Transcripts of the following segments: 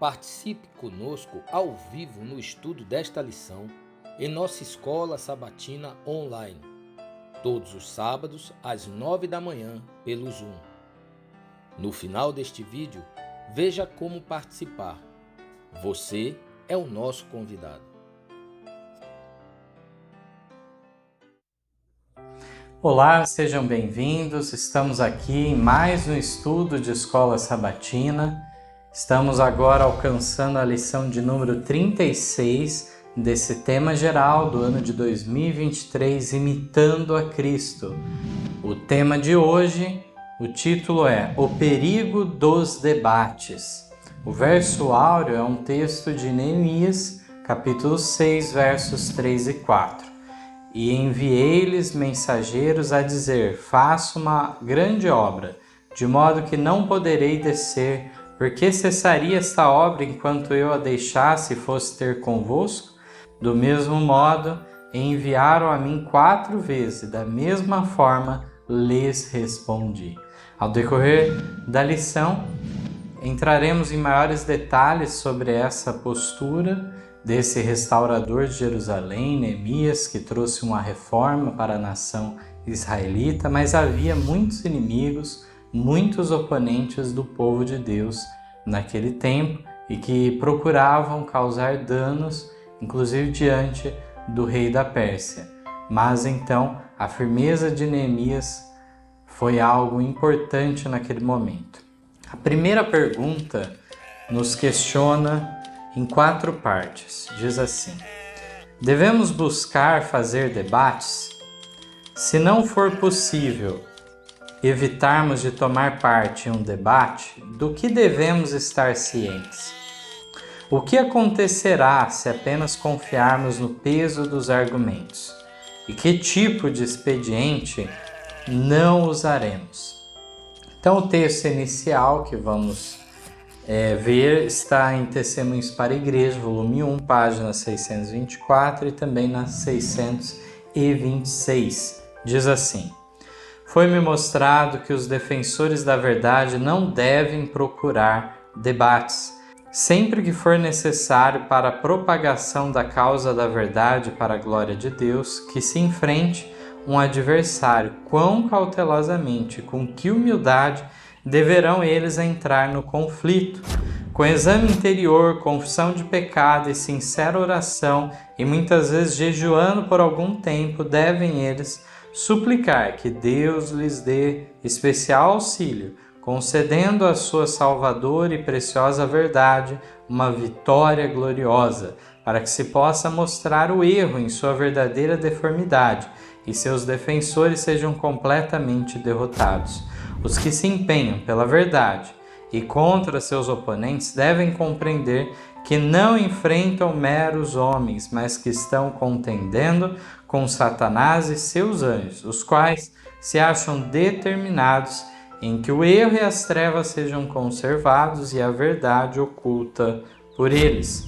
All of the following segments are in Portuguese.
Participe conosco ao vivo no estudo desta lição em nossa escola sabatina online, todos os sábados às 9 da manhã pelo Zoom. No final deste vídeo, veja como participar. Você é o nosso convidado. Olá, sejam bem-vindos. Estamos aqui em mais um estudo de escola sabatina. Estamos agora alcançando a lição de número 36 desse tema geral do ano de 2023, Imitando a Cristo. O tema de hoje, o título é O Perigo dos Debates. O verso áureo é um texto de Neemias, capítulo 6, versos 3 e 4. E enviei-lhes mensageiros a dizer: faço uma grande obra, de modo que não poderei descer, porque cessaria esta obra enquanto eu a deixasse e fosse ter convosco? Do mesmo modo, enviaram a mim 4 vezes, da mesma forma lhes respondi. Ao decorrer da lição, entraremos em maiores detalhes sobre essa postura desse restaurador de Jerusalém, Neemias, que trouxe uma reforma para a nação israelita, mas havia muitos inimigos, muitos oponentes do povo de Deus naquele tempo e que procuravam causar danos, inclusive diante do rei da Pérsia. Mas então a firmeza de Neemias foi algo importante naquele momento. A primeira pergunta nos questiona em 4 partes. Diz assim: devemos buscar fazer debates? Se não for possível evitarmos de tomar parte em um debate, do que devemos estar cientes? O que acontecerá se apenas confiarmos no peso dos argumentos? E que tipo de expediente não usaremos? Então, o texto inicial que vamos ver está em Testemunhos para a Igreja, volume 1, página 624 e também na 626. Diz assim: foi-me mostrado que os defensores da verdade não devem procurar debates. Sempre que for necessário para a propagação da causa da verdade para a glória de Deus, que se enfrente um adversário, quão cautelosamente, com que humildade deverão eles entrar no conflito. Com exame interior, confissão de pecado e sincera oração, e muitas vezes jejuando por algum tempo, devem eles suplicar que Deus lhes dê especial auxílio, concedendo à sua salvadora e preciosa verdade uma vitória gloriosa, para que se possa mostrar o erro em sua verdadeira deformidade e seus defensores sejam completamente derrotados. Os que se empenham pela verdade e contra seus oponentes devem compreender que não enfrentam meros homens, mas que estão contendendo com Satanás e seus anjos, os quais se acham determinados em que o erro e as trevas sejam conservados e a verdade oculta por eles.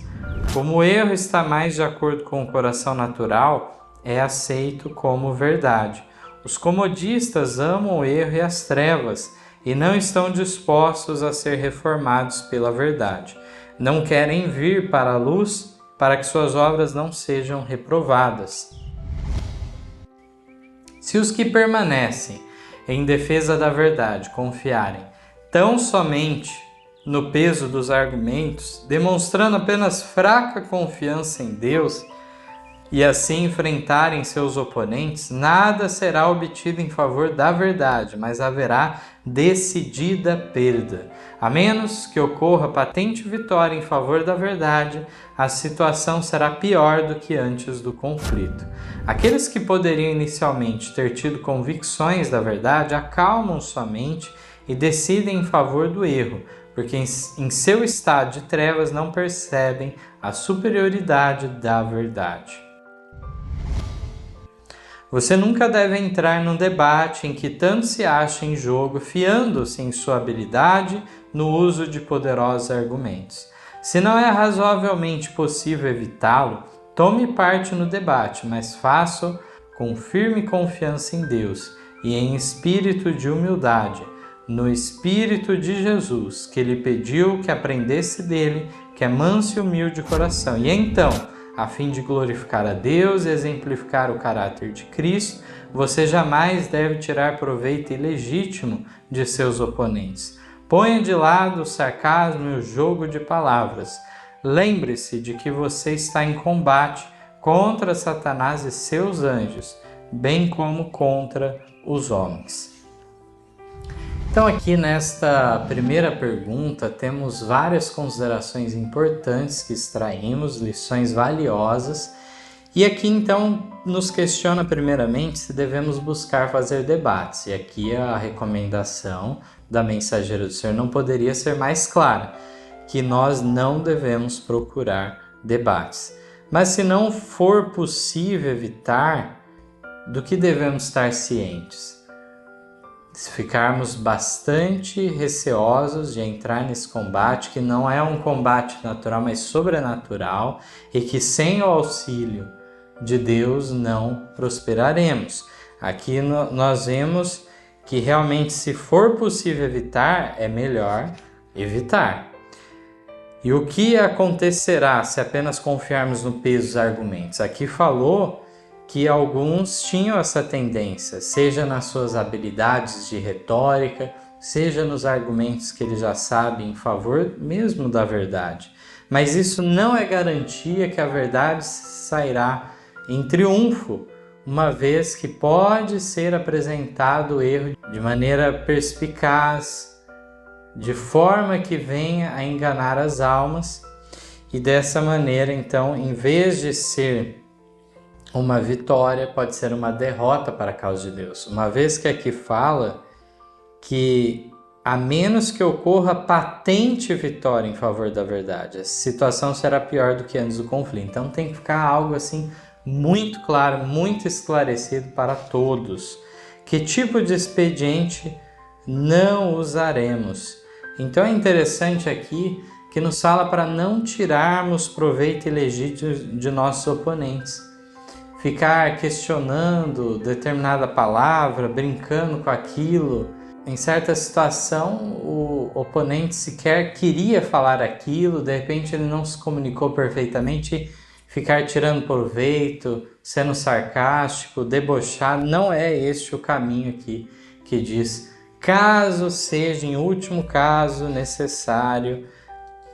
Como o erro está mais de acordo com o coração natural, é aceito como verdade. Os comodistas amam o erro e as trevas e não estão dispostos a ser reformados pela verdade. Não querem vir para a luz para que suas obras não sejam reprovadas. Se os que permanecem em defesa da verdade confiarem tão somente no peso dos argumentos, demonstrando apenas fraca confiança em Deus, e assim enfrentarem seus oponentes, nada será obtido em favor da verdade, mas haverá decidida perda. A menos que ocorra patente vitória em favor da verdade, a situação será pior do que antes do conflito. Aqueles que poderiam inicialmente ter tido convicções da verdade acalmam sua mente e decidem em favor do erro, porque em seu estado de trevas não percebem a superioridade da verdade. Você nunca deve entrar num debate em que tanto se acha em jogo, fiando-se em sua habilidade no uso de poderosos argumentos. Se não é razoavelmente possível evitá-lo, tome parte no debate, mas faça-o com firme confiança em Deus e em espírito de humildade, no Espírito de Jesus, que lhe pediu que aprendesse dele que é manso e humilde de coração. E então, a fim de glorificar a Deus e exemplificar o caráter de Cristo, você jamais deve tirar proveito ilegítimo de seus oponentes. Ponha de lado o sarcasmo e o jogo de palavras. Lembre-se de que você está em combate contra Satanás e seus anjos, bem como contra os homens. Então aqui nesta primeira pergunta temos várias considerações importantes que extraímos, lições valiosas, e aqui então nos questiona primeiramente se devemos buscar fazer debates, e aqui a recomendação da Mensageira do Senhor não poderia ser mais clara, que nós não devemos procurar debates. Mas se não for possível evitar, do que devemos estar cientes? Se ficarmos bastante receosos de entrar nesse combate, que não é um combate natural, mas sobrenatural, e que sem o auxílio de Deus não prosperaremos. Aqui nós vemos que realmente, se for possível evitar, é melhor evitar. E o que acontecerá se apenas confiarmos no peso dos argumentos? Aqui falou que alguns tinham essa tendência, seja nas suas habilidades de retórica, seja nos argumentos que eles já sabem em favor mesmo da verdade. Mas isso não é garantia que a verdade sairá em triunfo, uma vez que pode ser apresentado o erro de maneira perspicaz, de forma que venha a enganar as almas, e dessa maneira, então, em vez de ser uma vitória, pode ser uma derrota para a causa de Deus. Uma vez que aqui fala que, a menos que ocorra patente vitória em favor da verdade, a situação será pior do que antes do conflito. Então tem que ficar algo assim muito claro, muito esclarecido para todos. Que tipo de expediente não usaremos? Então é interessante aqui que nos fala para não tirarmos proveito ilegítimo de nossos oponentes. Ficar questionando determinada palavra, brincando com aquilo. Em certa situação, o oponente sequer queria falar aquilo, de repente ele não se comunicou perfeitamente, ficar tirando proveito, sendo sarcástico, debochado, não é este o caminho aqui que diz, caso seja em último caso necessário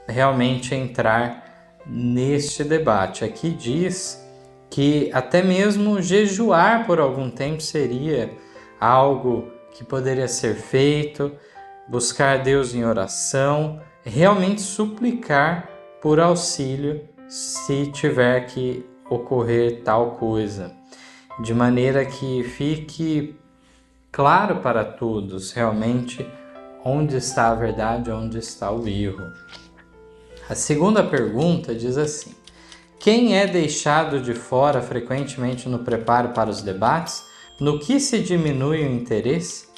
realmente entrar neste debate. Aqui diz que até mesmo jejuar por algum tempo seria algo que poderia ser feito, buscar Deus em oração, realmente suplicar por auxílio se tiver que ocorrer tal coisa, de maneira que fique claro para todos realmente onde está a verdade, onde está o erro. A segunda pergunta diz assim: quem é deixado de fora frequentemente no preparo para os debates? No que se diminui o interesse?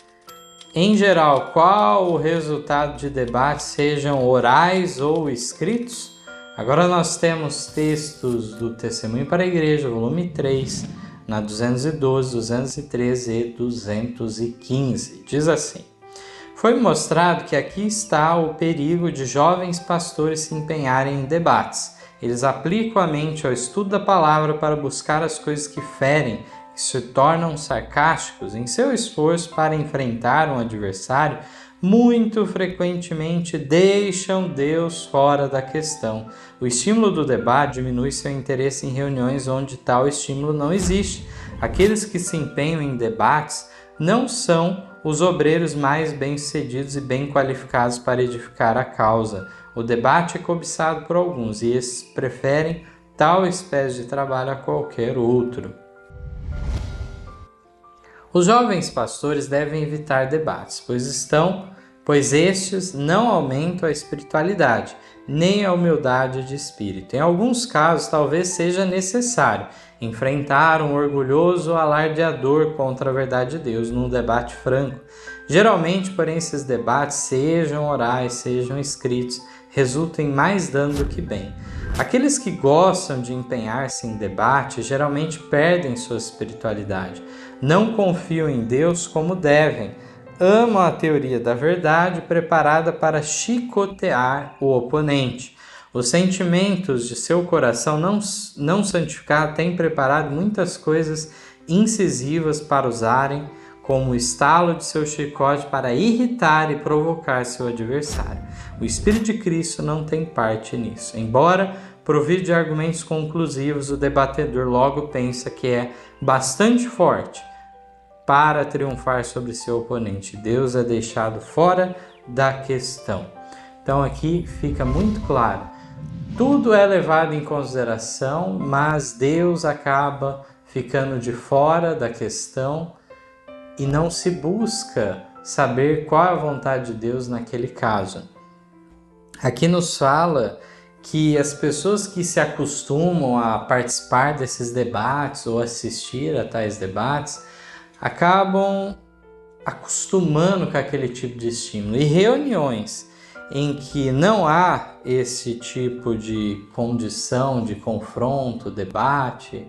Em geral, qual o resultado de debates, sejam orais ou escritos? Agora nós temos textos do Testemunho para a Igreja, volume 3, na 212, 213 e 215. Diz assim: foi mostrado que aqui está o perigo de jovens pastores se empenharem em debates. Eles aplicam a mente ao estudo da palavra para buscar as coisas que ferem e se tornam sarcásticos em seu esforço para enfrentar um adversário. Muito frequentemente deixam Deus fora da questão. O estímulo do debate diminui seu interesse em reuniões onde tal estímulo não existe. Aqueles que se empenham em debates não são os obreiros mais bem-sucedidos e bem qualificados para edificar a causa. O debate é cobiçado por alguns e esses preferem tal espécie de trabalho a qualquer outro. Os jovens pastores devem evitar debates, pois estes não aumentam a espiritualidade, nem a humildade de espírito. Em alguns casos, talvez seja necessário enfrentar um orgulhoso alardeador contra a verdade de Deus num debate franco. Geralmente, porém, esses debates, sejam orais, sejam escritos, resultam em mais dano do que bem. Aqueles que gostam de empenhar-se em debate geralmente perdem sua espiritualidade, não confiam em Deus como devem, amam a teoria da verdade preparada para chicotear o oponente. Os sentimentos de seu coração não santificado têm preparado muitas coisas incisivas para usarem, como o estalo de seu chicote para irritar e provocar seu adversário. O Espírito de Cristo não tem parte nisso. Embora provido de argumentos conclusivos, o debatedor logo pensa que é bastante forte para triunfar sobre seu oponente. Deus é deixado fora da questão. Então aqui fica muito claro. Tudo é levado em consideração, mas Deus acaba ficando de fora da questão e não se busca saber qual é a vontade de Deus naquele caso. Aqui nos fala que as pessoas que se acostumam a participar desses debates ou assistir a tais debates acabam acostumando com aquele tipo de estímulo. E reuniões em que não há esse tipo de condição de confronto, debate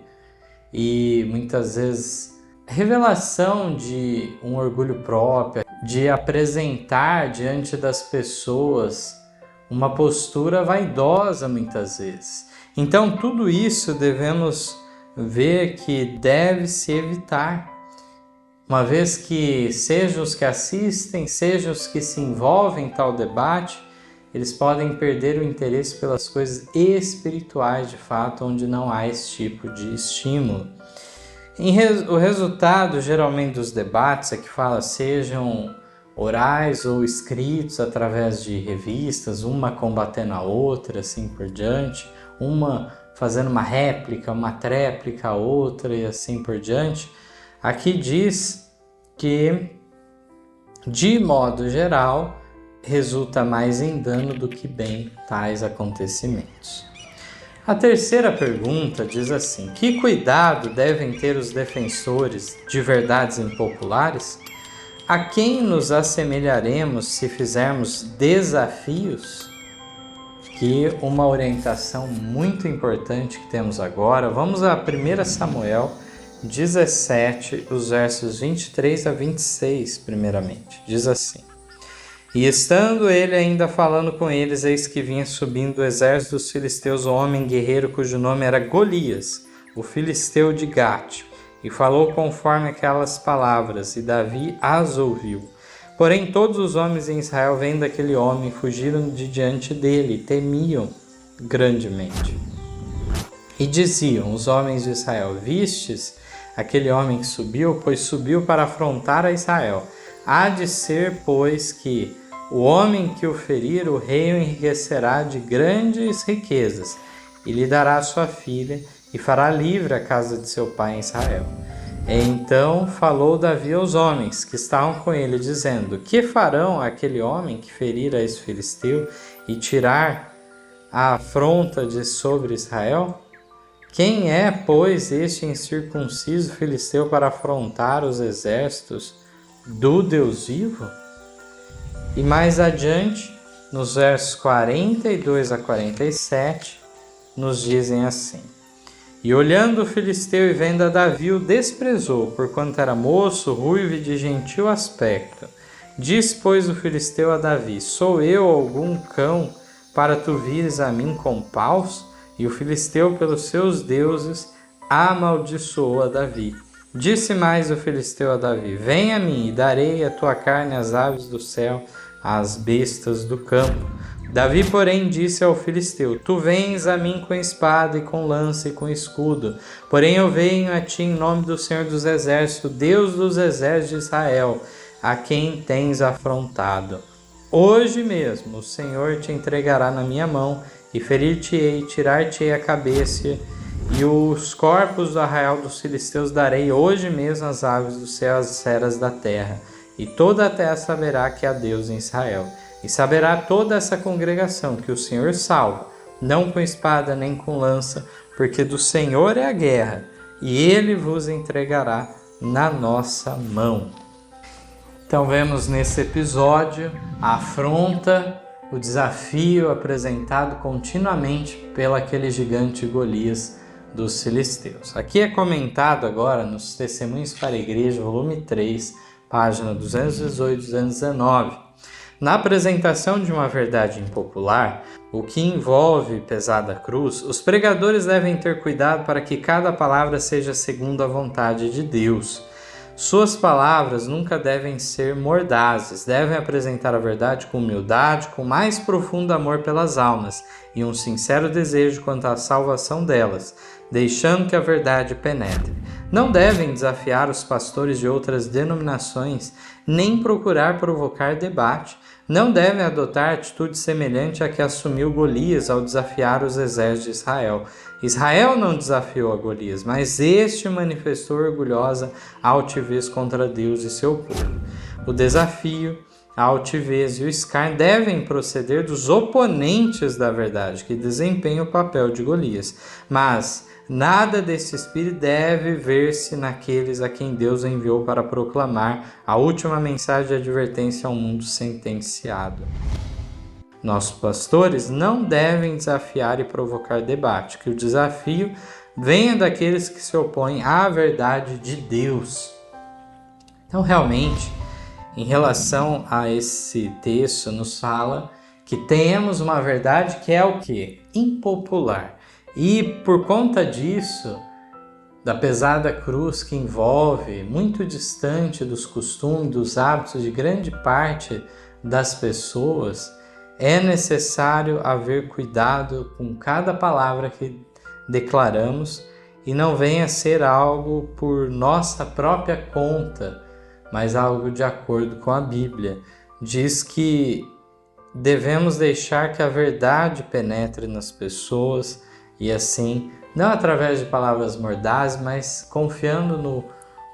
e muitas vezes revelação de um orgulho próprio, de apresentar diante das pessoas uma postura vaidosa muitas vezes. Então tudo isso devemos ver que deve se evitar, uma vez que sejam os que assistem, sejam os que se envolvem em tal debate, eles podem perder o interesse pelas coisas espirituais de fato, onde não há esse tipo de estímulo. O resultado geralmente dos debates é que fala sejam orais ou escritos através de revistas, uma combatendo a outra, assim por diante, uma fazendo uma réplica, uma tréplica a outra e assim por diante. Aqui diz que, de modo geral, resulta mais em dano do que bem tais acontecimentos. A terceira pergunta diz assim: que cuidado devem ter os defensores de verdades impopulares? A quem nos assemelharemos se fizermos desafios? Que uma orientação muito importante que temos agora. Vamos a 1 Samuel 17, os versos 23 a 26, primeiramente. Diz assim: e estando ele ainda falando com eles, eis que vinha subindo o exército dos filisteus, um homem guerreiro cujo nome era Golias, o filisteu de Gate, e falou conforme aquelas palavras, e Davi as ouviu. Porém todos os homens em Israel, vendo aquele homem, fugiram de diante dele, e temiam grandemente. E diziam os homens de Israel: vistes aquele homem que subiu? Pois subiu para afrontar a Israel. Há de ser, pois, que o homem que o ferir, o rei o enriquecerá de grandes riquezas, e lhe dará sua filha, e fará livre a casa de seu pai em Israel. Então falou Davi aos homens que estavam com ele, dizendo: que farão aquele homem que ferir a esse filisteu e tirar a afronta de sobre Israel? Quem é, pois, este incircunciso filisteu para afrontar os exércitos do Deus vivo? E mais adiante, nos versos 42 a 47, nos dizem assim: e olhando o filisteu e vendo a Davi, o desprezou, porquanto era moço, ruivo e de gentil aspecto. Disse, pois, o filisteu a Davi: sou eu algum cão para tu vires a mim com paus? E o filisteu, pelos seus deuses, amaldiçoou a Davi. Disse mais o filisteu a Davi: vem a mim, e darei a tua carne às aves do céu, às bestas do campo. Davi, porém, disse ao filisteu: tu vens a mim com espada e com lança e com escudo, porém eu venho a ti em nome do Senhor dos Exércitos, Deus dos exércitos de Israel, a quem tens afrontado. Hoje mesmo o Senhor te entregará na minha mão, e ferir-te-ei, tirar-te-ei a cabeça, e os corpos do arraial dos filisteus darei hoje mesmo às aves do céu, às feras da terra, e toda a terra saberá que há Deus em Israel. E saberá toda essa congregação que o Senhor salva, não com espada nem com lança, porque do Senhor é a guerra, e Ele vos entregará na nossa mão. Então vemos nesse episódio a afronta, o desafio apresentado continuamente pelaquele gigante Golias dos filisteus. Aqui é comentado agora nos Testemunhos para a Igreja, volume 3, página 218 e 219. Na apresentação de uma verdade impopular, o que envolve pesada cruz, os pregadores devem ter cuidado para que cada palavra seja segundo a vontade de Deus. Suas palavras nunca devem ser mordazes, devem apresentar a verdade com humildade, com mais profundo amor pelas almas e um sincero desejo quanto à salvação delas, deixando que a verdade penetre. Não devem desafiar os pastores de outras denominações, nem procurar provocar debate. Não devem adotar atitude semelhante à que assumiu Golias ao desafiar os exércitos de Israel. Israel não desafiou a Golias, mas este manifestou orgulhosa altivez contra Deus e seu povo. O desafio, a altivez e o escárnio devem proceder dos oponentes da verdade, que desempenham o papel de Golias. Mas nada desse espírito deve ver-se naqueles a quem Deus enviou para proclamar a última mensagem de advertência ao mundo sentenciado. Nossos pastores não devem desafiar e provocar debate, que o desafio venha daqueles que se opõem à verdade de Deus. Então, realmente, em relação a esse texto, nos fala que temos uma verdade que é o quê? Impopular. E por conta disso, da pesada cruz que envolve, muito distante dos costumes, dos hábitos de grande parte das pessoas, é necessário haver cuidado com cada palavra que declaramos e não venha a ser algo por nossa própria conta, mas algo de acordo com a Bíblia. Diz que devemos deixar que a verdade penetre nas pessoas e assim, não através de palavras mordazes, mas confiando no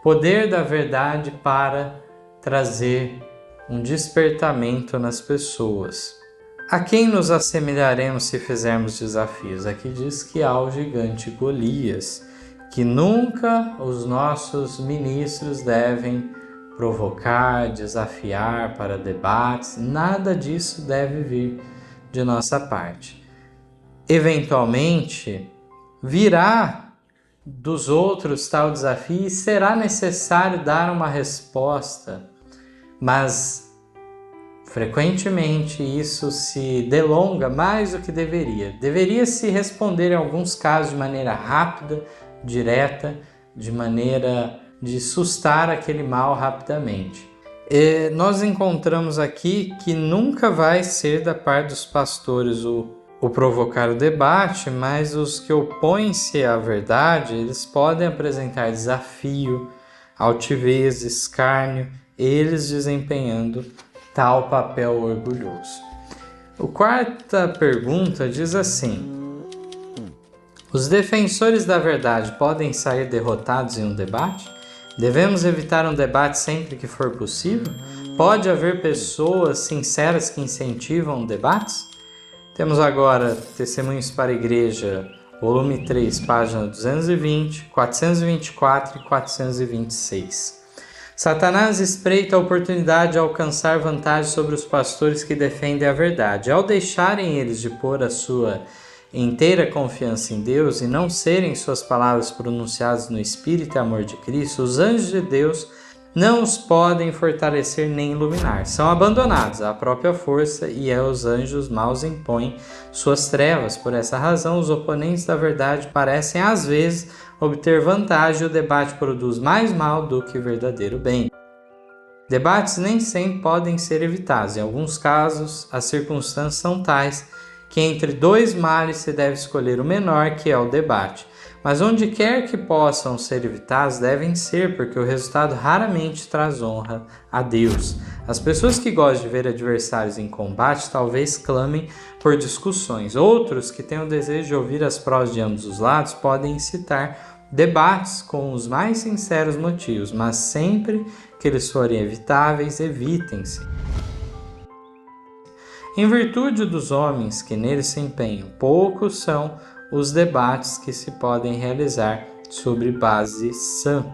poder da verdade para trazer um despertamento nas pessoas. A quem nos assemelharemos se fizermos desafios? Aqui diz que há o gigante Golias, que nunca os nossos ministros devem provocar, desafiar para debates, nada disso deve vir de nossa parte. Eventualmente, virá dos outros tal desafio e será necessário dar uma resposta, mas frequentemente isso se delonga mais do que deveria. Deveria se responder em alguns casos de maneira rápida, direta, de maneira de sustar aquele mal rapidamente. Nós encontramos aqui que nunca vai ser da parte dos pastores o provocar o debate, mas os que opõem-se à verdade, eles podem apresentar desafio, altivez, escárnio, eles desempenhando tal papel orgulhoso. A quarta pergunta diz assim: os defensores da verdade podem sair derrotados em um debate? Devemos evitar um debate sempre que for possível? Pode haver pessoas sinceras que incentivam debates? Temos agora Testemunhos para a Igreja, volume 3, página 220, 424 e 426. Satanás espreita a oportunidade de alcançar vantagem sobre os pastores que defendem a verdade. Ao deixarem eles de pôr a sua inteira confiança em Deus e não serem suas palavras pronunciadas no Espírito e amor de Cristo, os anjos de Deus não os podem fortalecer nem iluminar. São abandonados à própria força e os anjos maus impõem suas trevas. Por essa razão, os oponentes da verdade parecem às vezes obter vantagem e o debate produz mais mal do que verdadeiro bem. Debates nem sempre podem ser evitados. Em alguns casos, as circunstâncias são tais que entre dois males se deve escolher o menor, que é o debate. Mas onde quer que possam ser evitados, devem ser, porque o resultado raramente traz honra a Deus. As pessoas que gostam de ver adversários em combate talvez clamem por discussões. Outros, que têm o desejo de ouvir as prós de ambos os lados, podem incitar debates com os mais sinceros motivos, mas sempre que eles forem evitáveis, evitem-se. Em virtude dos homens que neles se empenham, poucos são os debates que se podem realizar sobre base sã.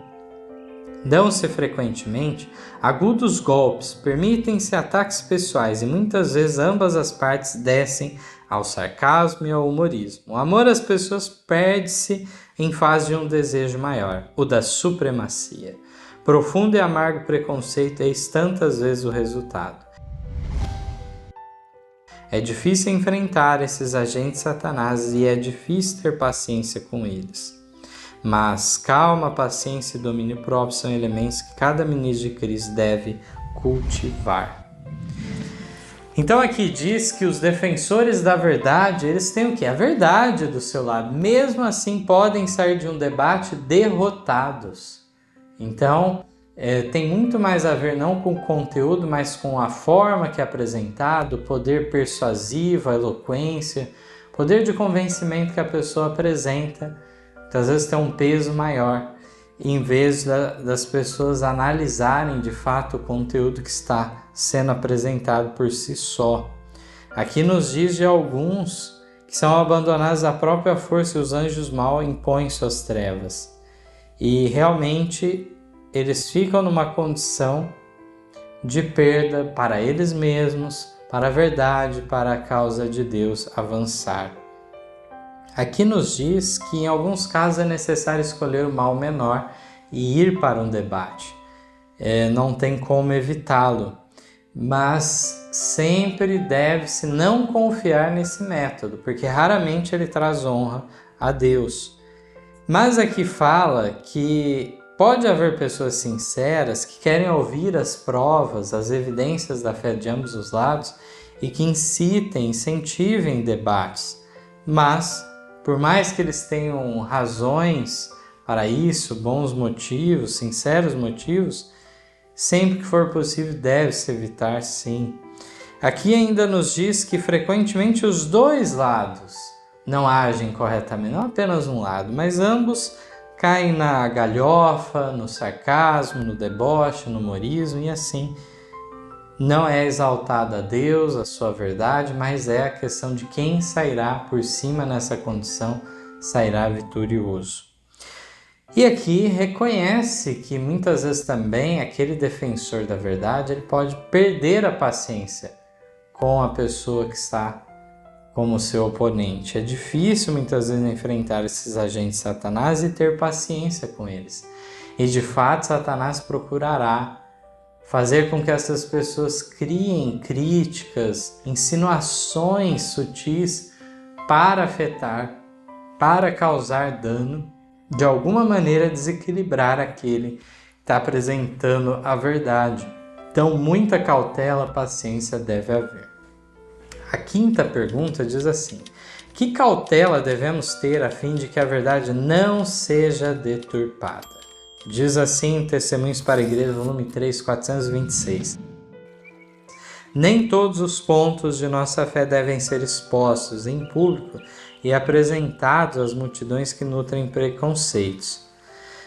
Dão-se frequentemente agudos golpes, permitem-se ataques pessoais e muitas vezes ambas as partes descem ao sarcasmo e ao humorismo. O amor às pessoas perde-se em face de um desejo maior, o da supremacia. Profundo e amargo preconceito, eis tantas vezes o resultado. É difícil enfrentar esses agentes de Satanás e é difícil ter paciência com eles. Mas calma, paciência e domínio próprio são elementos que cada ministro de Cristo deve cultivar. Então aqui diz que os defensores da verdade, eles têm o quê? A verdade do seu lado. Mesmo assim, podem sair de um debate derrotados. Então, tem muito mais a ver não com o conteúdo, mas com a forma que é apresentado, o poder persuasivo, a eloquência, poder de convencimento que a pessoa apresenta, que às vezes tem um peso maior, em vez das pessoas analisarem de fato o conteúdo que está sendo apresentado por si só. Aqui nos diz de alguns que são abandonados à própria força e os anjos mal impõem suas trevas. E realmente eles ficam numa condição de perda para eles mesmos, para a verdade, para a causa de Deus avançar. Aqui nos diz que em alguns casos é necessário escolher o mal menor e ir para um debate. Não tem como evitá-lo, mas sempre deve-se não confiar nesse método, porque raramente ele traz honra a Deus. Mas aqui fala que pode haver pessoas sinceras que querem ouvir as provas, as evidências da fé de ambos os lados e que incentivem debates, mas por mais que eles tenham razões para isso, bons motivos, sinceros motivos, sempre que for possível deve-se evitar, sim. Aqui ainda nos diz que frequentemente os dois lados não agem corretamente, não apenas um lado, mas ambos caem na galhofa, no sarcasmo, no deboche, no humorismo e assim. Não é exaltado a Deus, a sua verdade, mas é a questão de quem sairá por cima nessa condição, sairá vitorioso. E aqui reconhece que muitas vezes também aquele defensor da verdade ele pode perder a paciência com a pessoa que está como seu oponente. É difícil muitas vezes enfrentar esses agentes de Satanás e ter paciência com eles. E de fato Satanás procurará fazer com que essas pessoas criem críticas, insinuações sutis para afetar, para causar dano, de alguma maneira desequilibrar aquele que está apresentando a verdade. Então, muita cautela, paciência deve haver. A quinta pergunta diz assim: que cautela devemos ter a fim de que a verdade não seja deturpada? Diz assim, Testemunhos para a Igreja, volume 3, 426. Nem todos os pontos de nossa fé devem ser expostos em público e apresentados às multidões que nutrem preconceitos.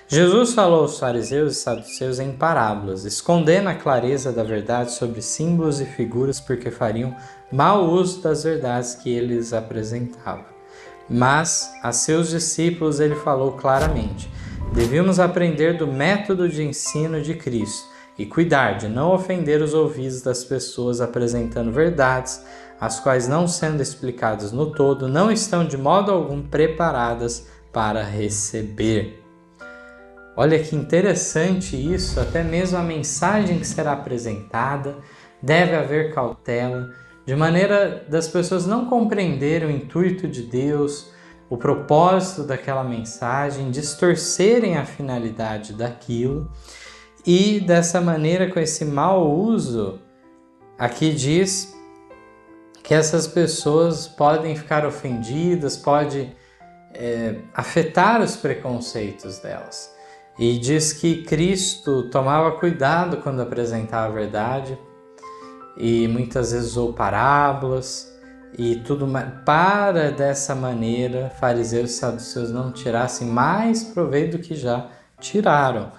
Jesus falou aos fariseus e saduceus em parábolas, escondendo a clareza da verdade sobre símbolos e figuras porque fariam mau uso das verdades que ele lhes apresentava. Mas a seus discípulos ele falou claramente: devíamos aprender do método de ensino de Cristo e cuidar de não ofender os ouvidos das pessoas apresentando verdades, as quais, não sendo explicadas no todo, não estão de modo algum preparadas para receber. Olha que interessante isso, até mesmo a mensagem que será apresentada deve haver cautela, de maneira das pessoas não compreenderem o intuito de Deus, o propósito daquela mensagem, distorcerem a finalidade daquilo e dessa maneira, com esse mau uso, aqui diz que essas pessoas podem ficar ofendidas, pode afetar os preconceitos delas. E diz que Cristo tomava cuidado quando apresentava a verdade e muitas vezes usou parábolas e tudo para dessa maneira fariseus e saduceus não tirassem mais proveito do que já tiraram.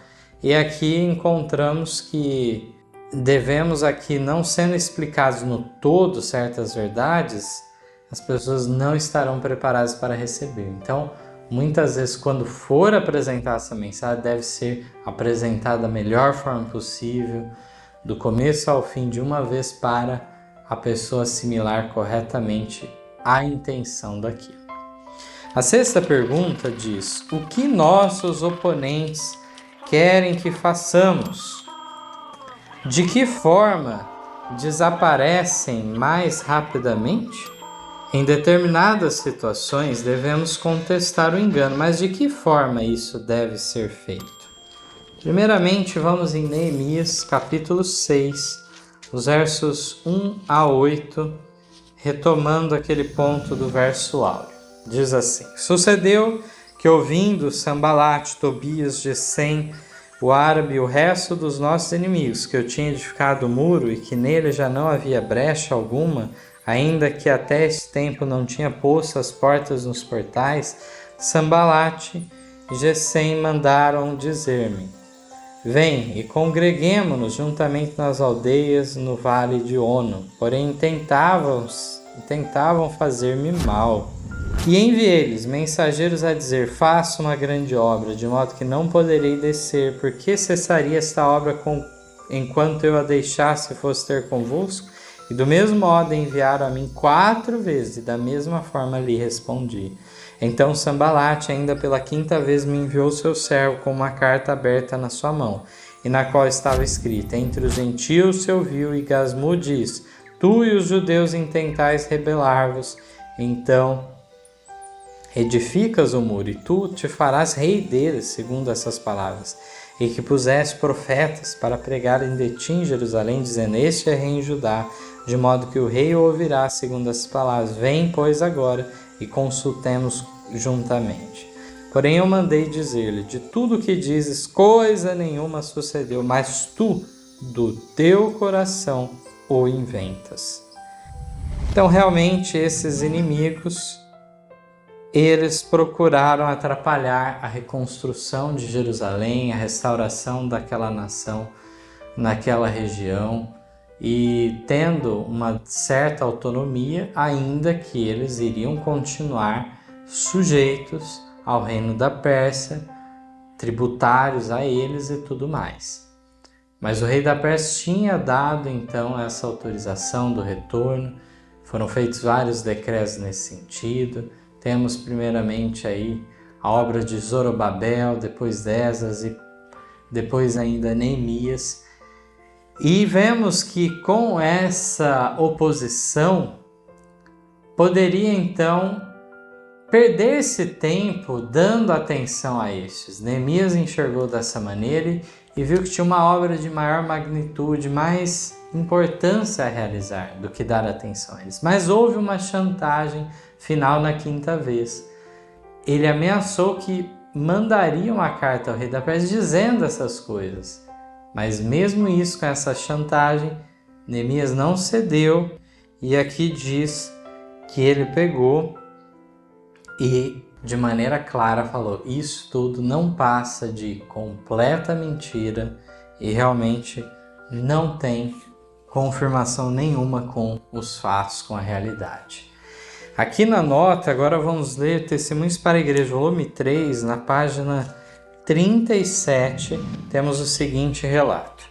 E aqui encontramos que devemos aqui, não sendo explicados no todo certas verdades, as pessoas não estarão preparadas para receber. Então, muitas vezes, quando for apresentar essa mensagem, deve ser apresentada da melhor forma possível, do começo ao fim, de uma vez, para a pessoa assimilar corretamente a intenção daquilo. A sexta pergunta diz: o que nossos oponentes querem que façamos? De que forma desaparecem mais rapidamente? Em determinadas situações, devemos contestar o engano, mas de que forma isso deve ser feito? Primeiramente, vamos em Neemias, capítulo 6, os versos 1 a 8, retomando aquele ponto do verso áureo. Diz assim: Sucedeu que, ouvindo Sambalate, Tobias, Gesem, o árabe e o resto dos nossos inimigos, que eu tinha edificado o muro e que nele já não havia brecha alguma, ainda que até esse tempo não tinha posto as portas nos portais, Sambalate e Gesem mandaram dizer-me: Vem e congreguemo-nos juntamente nas aldeias no vale de Ono. Porém tentavam fazer-me mal. E enviei-lhes mensageiros a dizer: Faça uma grande obra, de modo que não poderei descer. Por que cessaria esta obra enquanto eu a deixasse e fosse ter convosco? E do mesmo modo enviaram a mim 4 vezes, e da mesma forma lhe respondi. Então Sambalate, ainda pela 5ª vez, me enviou seu servo com uma carta aberta na sua mão, e na qual estava escrita: Entre os gentios se ouviu, e Gasmu diz: Tu e os judeus intentais rebelar-vos, então edificas o muro, e tu te farás rei deles, segundo essas palavras. E que puseste profetas para pregarem de ti em Jerusalém, dizendo: Este é rei em Judá, de modo que o rei o ouvirá, segundo essas palavras. Vem, pois, agora, e consultemos juntamente. Porém eu mandei dizer-lhe: De tudo o que dizes, coisa nenhuma sucedeu, mas tu, do teu coração, o inventas. Então, realmente, esses inimigos, eles procuraram atrapalhar a reconstrução de Jerusalém, a restauração daquela nação naquela região, e tendo uma certa autonomia, ainda que eles iriam continuar sujeitos ao reino da Pérsia, tributários a eles e tudo mais. Mas o rei da Pérsia tinha dado então essa autorização do retorno, foram feitos vários decretos nesse sentido. Temos primeiramente aí a obra de Zorobabel, depois Esdras e depois ainda Neemias. E vemos que com essa oposição poderia então perder-se tempo dando atenção a estes. Neemias enxergou dessa maneira e viu que tinha uma obra de maior magnitude, mais importância a realizar do que dar atenção a eles. Mas houve uma chantagem final na 5ª vez. Ele ameaçou que mandaria uma carta ao rei da Pérsia dizendo essas coisas. Mas mesmo isso, com essa chantagem, Neemias não cedeu, e aqui diz que ele pegou e de maneira clara falou: isso tudo não passa de completa mentira e realmente não tem confirmação nenhuma com os fatos, com a realidade. Aqui na nota, agora vamos ler Testemunhos para a Igreja, volume 3, na página 37, temos o seguinte relato: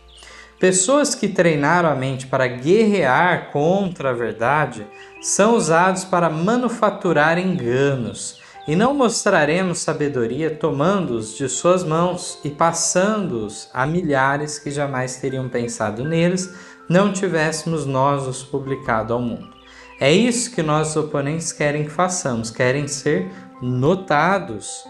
Pessoas que treinaram a mente para guerrear contra a verdade são usados para manufaturar enganos, e não mostraremos sabedoria tomando-os de suas mãos e passando-os a milhares que jamais teriam pensado neles, não tivéssemos nós os publicado ao mundo. É isso que nossos oponentes querem que façamos, querem ser notados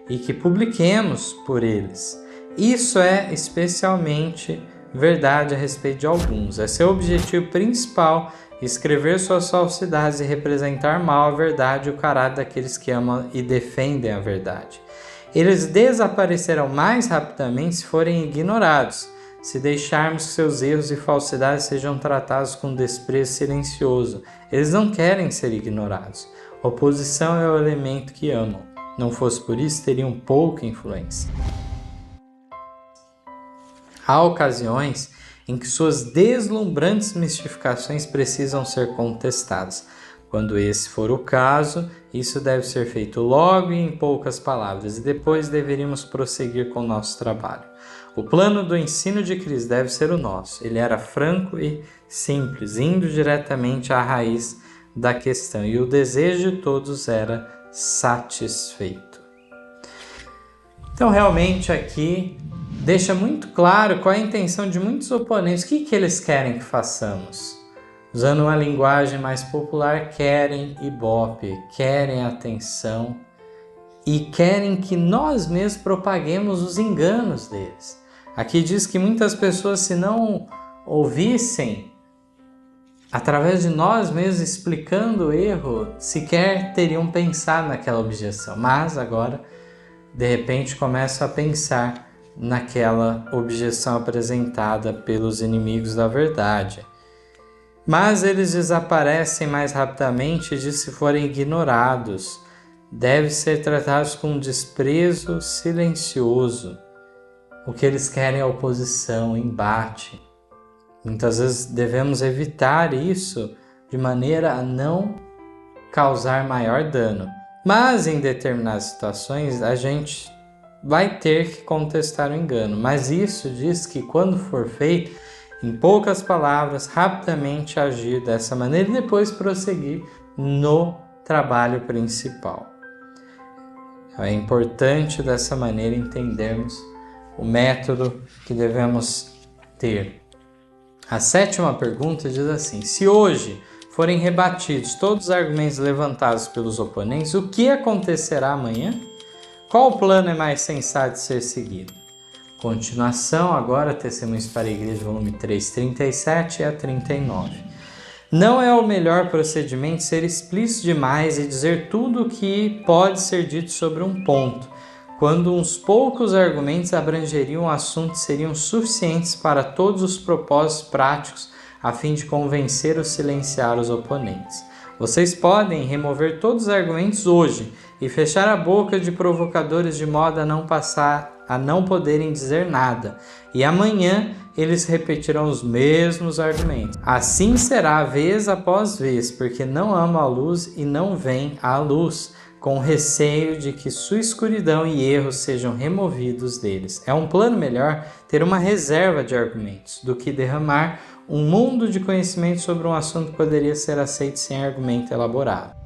e que publiquemos por eles. Isso é especialmente verdade a respeito de alguns. É seu objetivo principal escrever suas falsidades e representar mal a verdade e o caráter daqueles que amam e defendem a verdade. Eles desaparecerão mais rapidamente se forem ignorados, se deixarmos que seus erros e falsidades sejam tratados com desprezo silencioso. Eles não querem ser ignorados. A oposição é o elemento que amam. Não fosse por isso, teriam pouca influência. Há ocasiões em que suas deslumbrantes mistificações precisam ser contestadas. Quando esse for o caso, isso deve ser feito logo e em poucas palavras, e depois deveríamos prosseguir com o nosso trabalho. O plano do ensino de Cristo deve ser o nosso. Ele era franco e simples, indo diretamente à raiz da questão, e o desejo de todos era satisfeito. Então, realmente aqui deixa muito claro qual é a intenção de muitos oponentes. O que eles querem que façamos? Usando uma linguagem mais popular, querem ibope, querem atenção e querem que nós mesmos propaguemos os enganos deles. Aqui diz que muitas pessoas, se não ouvissem através de nós mesmos explicando o erro, sequer teriam pensado naquela objeção. Mas agora, de repente, começam a pensar naquela objeção apresentada pelos inimigos da verdade. Mas eles desaparecem mais rapidamente se forem ignorados. Devem ser tratados com desprezo silencioso. O que eles querem é oposição, embate. Muitas vezes devemos evitar isso de maneira a não causar maior dano. Mas em determinadas situações a gente vai ter que contestar o engano. Mas isso diz que quando for feito, em poucas palavras, rapidamente agir dessa maneira e depois prosseguir no trabalho principal. É importante dessa maneira entendermos o método que devemos ter. A 7ª pergunta diz assim: se hoje forem rebatidos todos os argumentos levantados pelos oponentes, o que acontecerá amanhã? Qual plano é mais sensato de ser seguido? Continuação agora, Testemunhos para a Igreja, volume 3, 37 a 39. Não é o melhor procedimento ser explícito demais e dizer tudo o que pode ser dito sobre um ponto, quando uns poucos argumentos abrangeriam o assunto e seriam suficientes para todos os propósitos práticos a fim de convencer ou silenciar os oponentes. Vocês podem remover todos os argumentos hoje e fechar a boca de provocadores de modo a não poderem dizer nada, e amanhã eles repetirão os mesmos argumentos. Assim será vez após vez, porque não amam a luz e não vêm à luz, com receio de que sua escuridão e erros sejam removidos deles. É um plano melhor ter uma reserva de argumentos do que derramar um mundo de conhecimento sobre um assunto que poderia ser aceito sem argumento elaborado.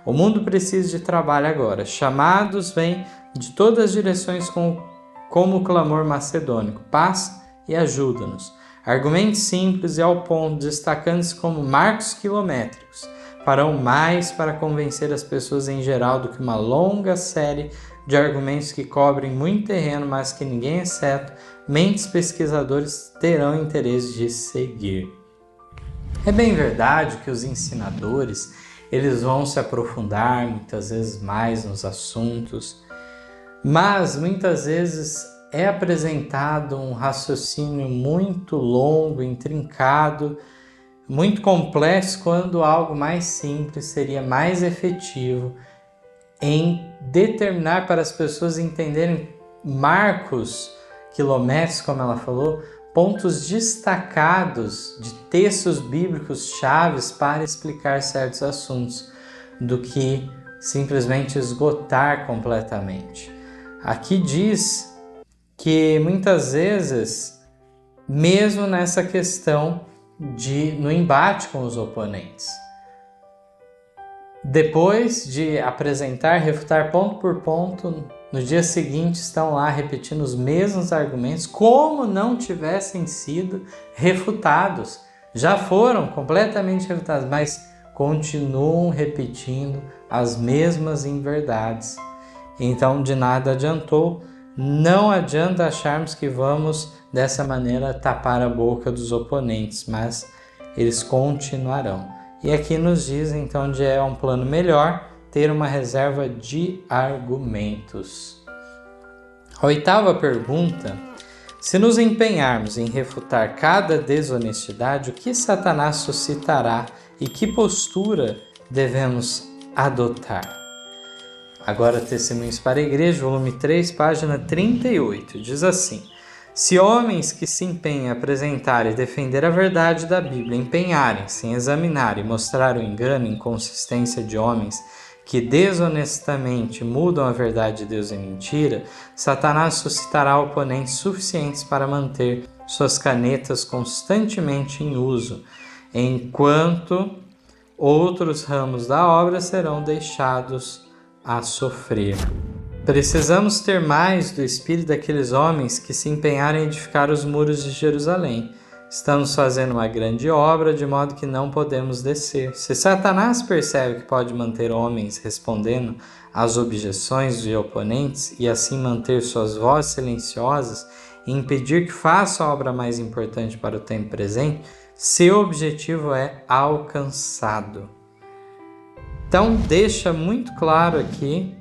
O mundo precisa de trabalho agora. Chamados vêm de todas as direções como o clamor macedônico. Paz e ajuda-nos. Argumentos simples e ao ponto, destacando-se como marcos quilométricos, farão mais para convencer as pessoas em geral do que uma longa série de argumentos que cobrem muito terreno, mas que ninguém, exceto mentes pesquisadores, terão interesse de seguir. É bem verdade que os ensinadores eles vão se aprofundar muitas vezes mais nos assuntos, mas muitas vezes é apresentado um raciocínio muito longo, intrincado, muito complexo, quando algo mais simples seria mais efetivo em determinar para as pessoas entenderem marcos quilométricos, como ela falou, pontos destacados de textos bíblicos chaves para explicar certos assuntos, do que simplesmente esgotar completamente. Aqui diz que muitas vezes, mesmo nessa questão no embate com os oponentes, depois de apresentar, refutar ponto por ponto, no dia seguinte estão lá repetindo os mesmos argumentos como não tivessem sido refutados. Já foram completamente refutados, mas continuam repetindo as mesmas inverdades. Então de nada adiantou. Não adianta acharmos que vamos dessa maneira tapar a boca dos oponentes, mas eles continuarão. E aqui nos diz então de é um plano melhor ter uma reserva de argumentos. A 8ª pergunta: se nos empenharmos em refutar cada desonestidade, o que Satanás suscitará e que postura devemos adotar? Agora, Testemunhos para a Igreja, volume 3, página 38, diz assim: se homens que se empenham a apresentar e defender a verdade da Bíblia empenharem-se em examinar e mostrar o engano e inconsistência de homens que desonestamente mudam a verdade de Deus em mentira, Satanás suscitará oponentes suficientes para manter suas canetas constantemente em uso, enquanto outros ramos da obra serão deixados a sofrer. Precisamos ter mais do espírito daqueles homens que se empenharam em edificar os muros de Jerusalém. Estamos fazendo uma grande obra, de modo que não podemos descer. Se Satanás percebe que pode manter homens respondendo às objeções de oponentes e assim manter suas vozes silenciosas e impedir que faça a obra mais importante para o tempo presente, seu objetivo é alcançado. Então, deixa muito claro aqui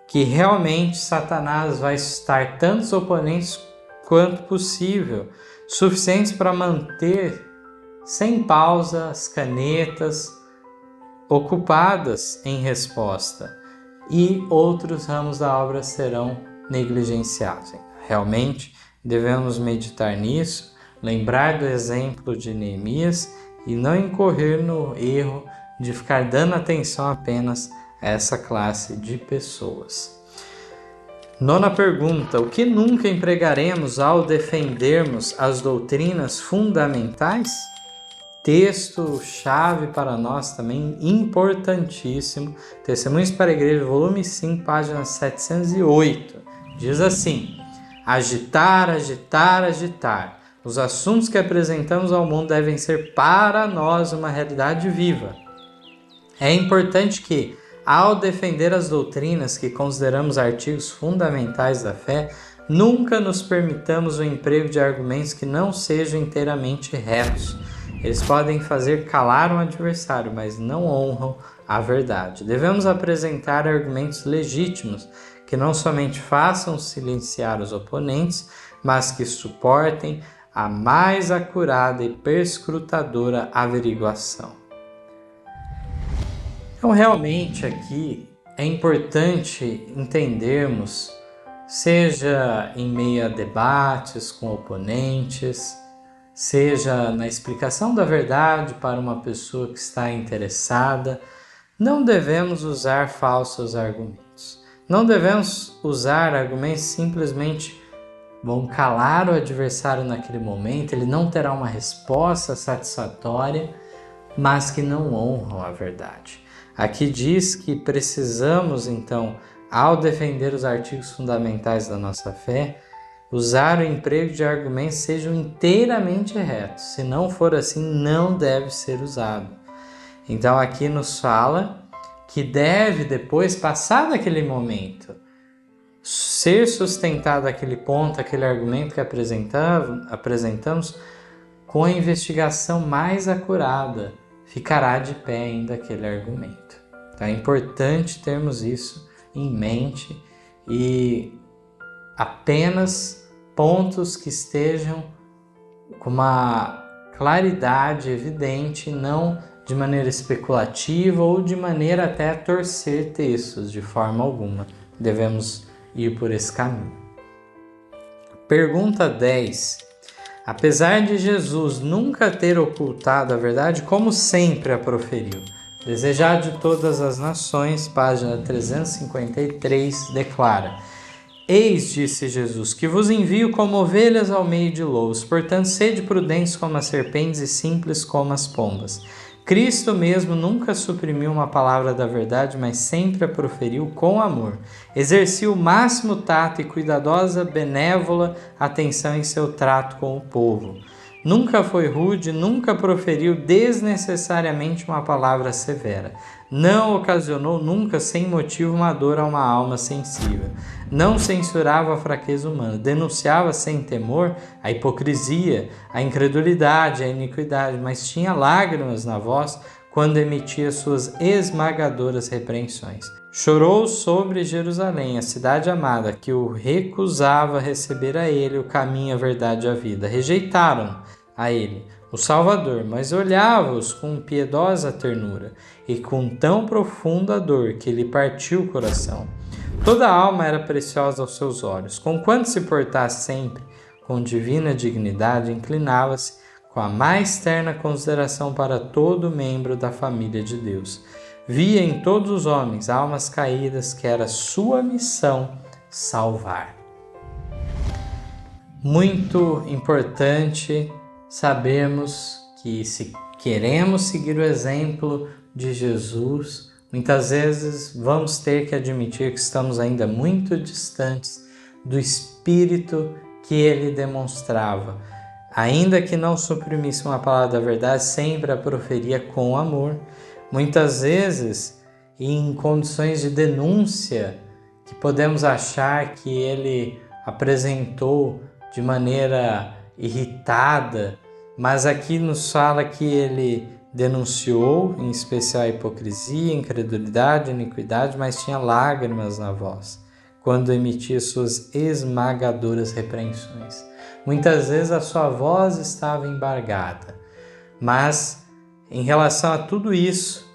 que realmente Satanás vai suscitar tantos oponentes quanto possível, suficientes para manter sem pausa as canetas ocupadas em resposta, e outros ramos da obra serão negligenciados. Realmente devemos meditar nisso, lembrar do exemplo de Neemias e não incorrer no erro de ficar dando atenção apenas a essa classe de pessoas. Nona pergunta: o que nunca empregaremos ao defendermos as doutrinas fundamentais? Texto-chave para nós também, importantíssimo. Testemunhos para a Igreja, volume 5, página 708. Diz assim: agitar, agitar, agitar. Os assuntos que apresentamos ao mundo devem ser para nós uma realidade viva. É importante que, ao defender as doutrinas que consideramos artigos fundamentais da fé, nunca nos permitamos o emprego de argumentos que não sejam inteiramente retos. Eles podem fazer calar um adversário, mas não honram a verdade. Devemos apresentar argumentos legítimos, que não somente façam silenciar os oponentes, mas que suportem a mais acurada e perscrutadora averiguação. Então, realmente aqui é importante entendermos, seja em meio a debates com oponentes, seja na explicação da verdade para uma pessoa que está interessada, não devemos usar falsos argumentos. Não devemos usar argumentos simplesmente vão calar o adversário naquele momento, ele não terá uma resposta satisfatória, mas que não honram a verdade. Aqui diz que precisamos, então, ao defender os artigos fundamentais da nossa fé, usar o emprego de argumentos sejam inteiramente retos. Se não for assim, não deve ser usado. Então aqui nos fala que deve, depois, passar daquele momento, ser sustentado aquele ponto, aquele argumento que apresentamos com a investigação mais acurada, ficará de pé ainda aquele argumento. Então é importante termos isso em mente e apenas pontos que estejam com uma claridade evidente, não de maneira especulativa ou de maneira até a torcer textos, de forma alguma. Devemos ir por esse caminho. Pergunta 10. Apesar de Jesus nunca ter ocultado a verdade, como sempre a proferiu? Desejado de todas as nações, página 353, declara: Eis, disse Jesus, que vos envio como ovelhas ao meio de lobos, portanto sede prudentes como as serpentes e simples como as pombas. Cristo mesmo nunca suprimiu uma palavra da verdade, mas sempre a proferiu com amor. Exercia o máximo tato e cuidadosa, benévola atenção em seu trato com o povo. Nunca foi rude, nunca proferiu desnecessariamente uma palavra severa. Não ocasionou nunca sem motivo uma dor a uma alma sensível. Não censurava a fraqueza humana. Denunciava sem temor a hipocrisia, a incredulidade, a iniquidade, mas tinha lágrimas na voz quando emitia suas esmagadoras repreensões. Chorou sobre Jerusalém, a cidade amada, que o recusava receber a ele o caminho, a verdade e a vida. Rejeitaram a ele, o Salvador, mas olhava-os com piedosa ternura e com tão profunda dor que lhe partiu o coração. Toda a alma era preciosa aos seus olhos. Conquanto se portasse sempre com divina dignidade, inclinava-se com a mais terna consideração para todo membro da família de Deus. Via em todos os homens almas caídas que era sua missão salvar. Muito importante sabermos que se queremos seguir o exemplo de Jesus, Muitas vezes vamos ter que admitir que estamos ainda muito distantes do espírito que ele demonstrava. Ainda que não suprimisse uma palavra da verdade, sempre a proferia com amor. Muitas vezes, em condições de denúncia, que podemos achar que ele apresentou de maneira irritada, mas aqui nos fala que ele denunciou, em especial a hipocrisia, incredulidade, iniquidade, mas tinha lágrimas na voz, quando emitia suas esmagadoras repreensões. Muitas vezes a sua voz estava embargada, mas em relação a tudo isso,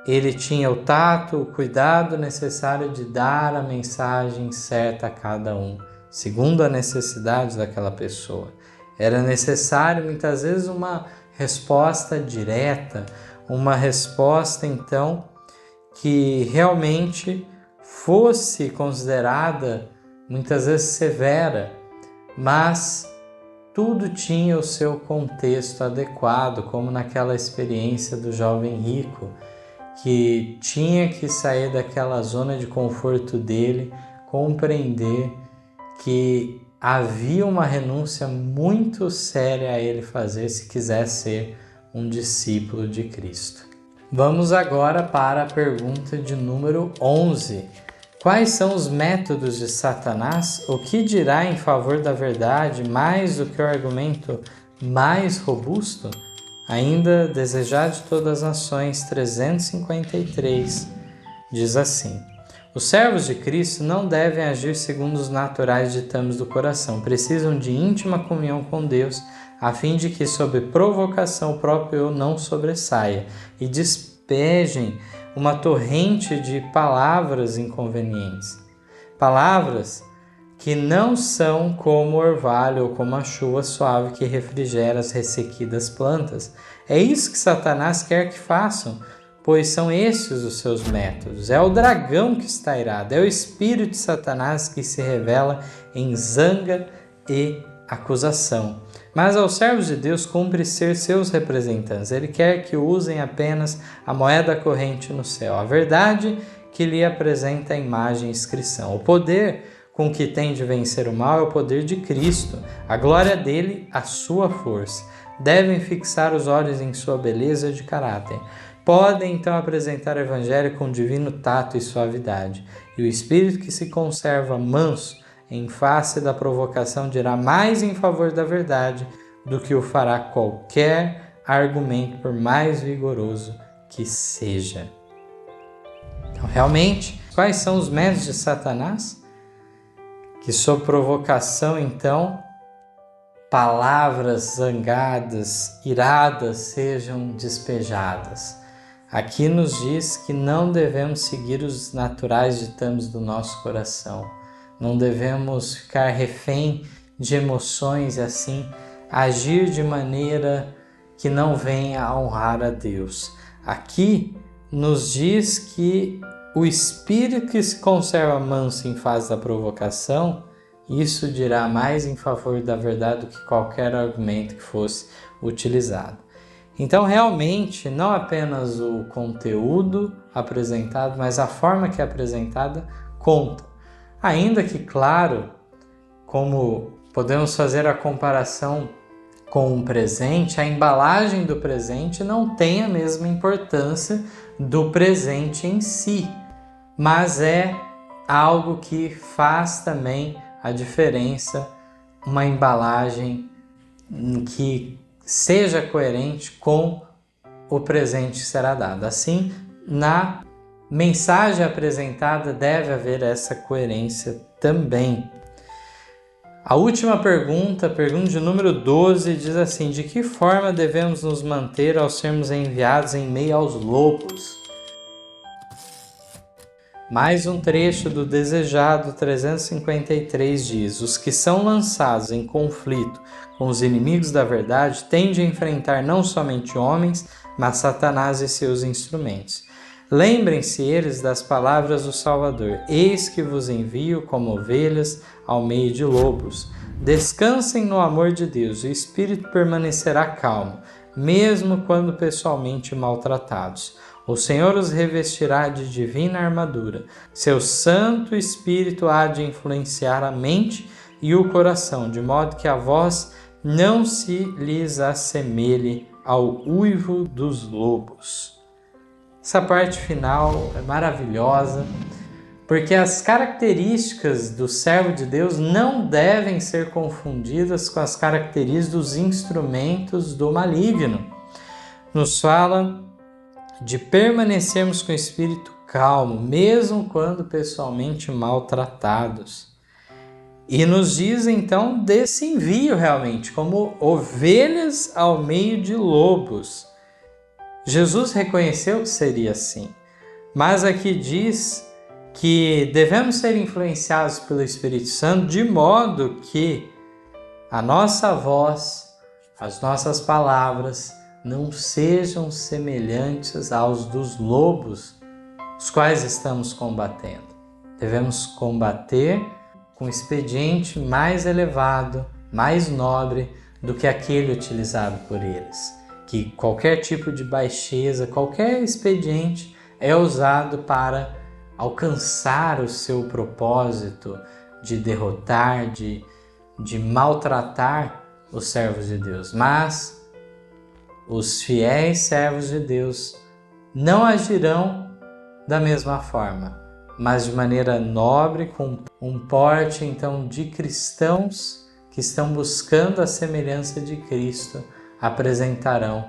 ele tinha o tato, o cuidado necessário de dar a mensagem certa a cada um, segundo a necessidade daquela pessoa. Era necessário muitas vezes uma resposta direta, uma resposta então que realmente fosse considerada muitas vezes severa, mas tudo tinha o seu contexto adequado, como naquela experiência do jovem rico, que tinha que sair daquela zona de conforto dele, compreender que havia uma renúncia muito séria a ele fazer se quiser ser um discípulo de Cristo. Vamos agora para a pergunta de número 11. Quais são os métodos de Satanás? O que dirá em favor da verdade mais do que o argumento mais robusto? Ainda desejar de todas as nações, 353, diz assim: os servos de Cristo não devem agir segundo os naturais ditames do coração, precisam de íntima comunhão com Deus, a fim de que, sob provocação, o próprio eu não sobressaia e despejem uma torrente de palavras inconvenientes. Palavras que não são como o orvalho ou como a chuva suave que refrigera as ressequidas plantas. É isso que Satanás quer que façam, pois são estes os seus métodos. É o dragão que está irado, é o espírito de Satanás que se revela em zanga e acusação. Mas aos servos de Deus cumpre ser seus representantes. Ele quer que usem apenas a moeda corrente no céu, a verdade que lhe apresenta a imagem e inscrição. O poder com que tem de vencer o mal é o poder de Cristo, a glória dele, a sua força. Devem fixar os olhos em sua beleza de caráter. Podem então apresentar o evangelho com divino tato e suavidade. E o espírito que se conserva manso em face da provocação dirá mais em favor da verdade do que o fará qualquer argumento, por mais vigoroso que seja. Então, realmente, quais são os métodos de Satanás? Que sob provocação, então, palavras zangadas, iradas sejam despejadas. Aqui nos diz que não devemos seguir os naturais ditames do nosso coração. Não devemos ficar refém de emoções e assim agir de maneira que não venha a honrar a Deus. Aqui nos diz que o espírito que se conserva manso em face da provocação, isso dirá mais em favor da verdade do que qualquer argumento que fosse utilizado. Então, realmente, não apenas o conteúdo apresentado, mas a forma que é apresentada conta. Ainda que, claro, como podemos fazer a comparação com o presente, a embalagem do presente não tem a mesma importância do presente em si, mas é algo que faz também a diferença, uma embalagem que seja coerente com o presente que será dado. Assim, na mensagem apresentada deve haver essa coerência também. A última pergunta, pergunta de número 12, diz assim: de que forma devemos nos manter ao sermos enviados em meio aos lobos? Mais um trecho do Desejado 353 diz: os que são lançados em conflito com os inimigos da verdade têm de enfrentar não somente homens, mas Satanás e seus instrumentos. Lembrem-se eles das palavras do Salvador: eis que vos envio como ovelhas ao meio de lobos. Descansem no amor de Deus, o espírito permanecerá calmo, mesmo quando pessoalmente maltratados. O Senhor os revestirá de divina armadura. Seu Santo Espírito há de influenciar a mente e o coração, de modo que a voz não se lhes assemelhe ao uivo dos lobos. Essa parte final é maravilhosa, porque as características do servo de Deus não devem ser confundidas com as características dos instrumentos do maligno. Nos fala de permanecermos com o espírito calmo, mesmo quando pessoalmente maltratados. E nos diz então desse envio realmente, como ovelhas ao meio de lobos. Jesus reconheceu que seria assim, mas aqui diz que devemos ser influenciados pelo Espírito Santo de modo que a nossa voz, as nossas palavras não sejam semelhantes aos dos lobos, os quais estamos combatendo. Devemos combater com um expediente mais elevado, mais nobre do que aquele utilizado por eles. Que qualquer tipo de baixeza, qualquer expediente é usado para alcançar o seu propósito de derrotar, de maltratar os servos de Deus. Mas os fiéis servos de Deus não agirão da mesma forma, mas de maneira nobre, com um porte então de cristãos que estão buscando a semelhança de Cristo, apresentarão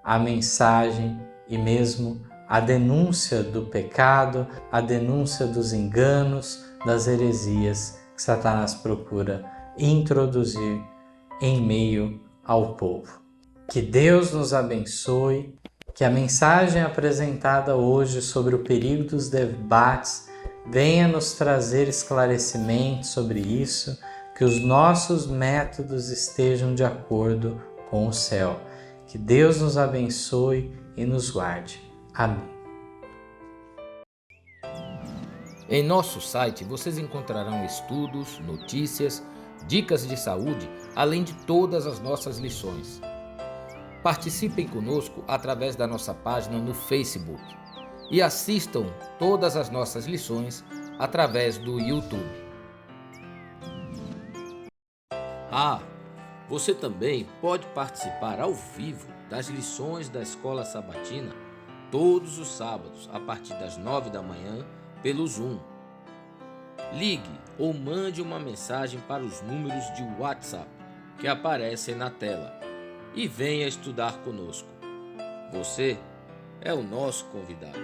a mensagem e mesmo a denúncia do pecado, a denúncia dos enganos, das heresias que Satanás procura introduzir em meio ao povo. Que Deus nos abençoe, que a mensagem apresentada hoje sobre o perigo dos debates venha nos trazer esclarecimentos sobre isso, que os nossos métodos estejam de acordo com o céu. Que Deus nos abençoe e nos guarde. Amém. Em nosso site vocês encontrarão estudos, notícias, dicas de saúde, além de todas as nossas lições. Participem conosco através da nossa página no Facebook e assistam todas as nossas lições através do YouTube. Você também pode participar ao vivo das lições da Escola Sabatina todos os sábados a partir das 9 da manhã pelo Zoom. Ligue ou mande uma mensagem para os números de WhatsApp que aparecem na tela e venha estudar conosco. Você é o nosso convidado.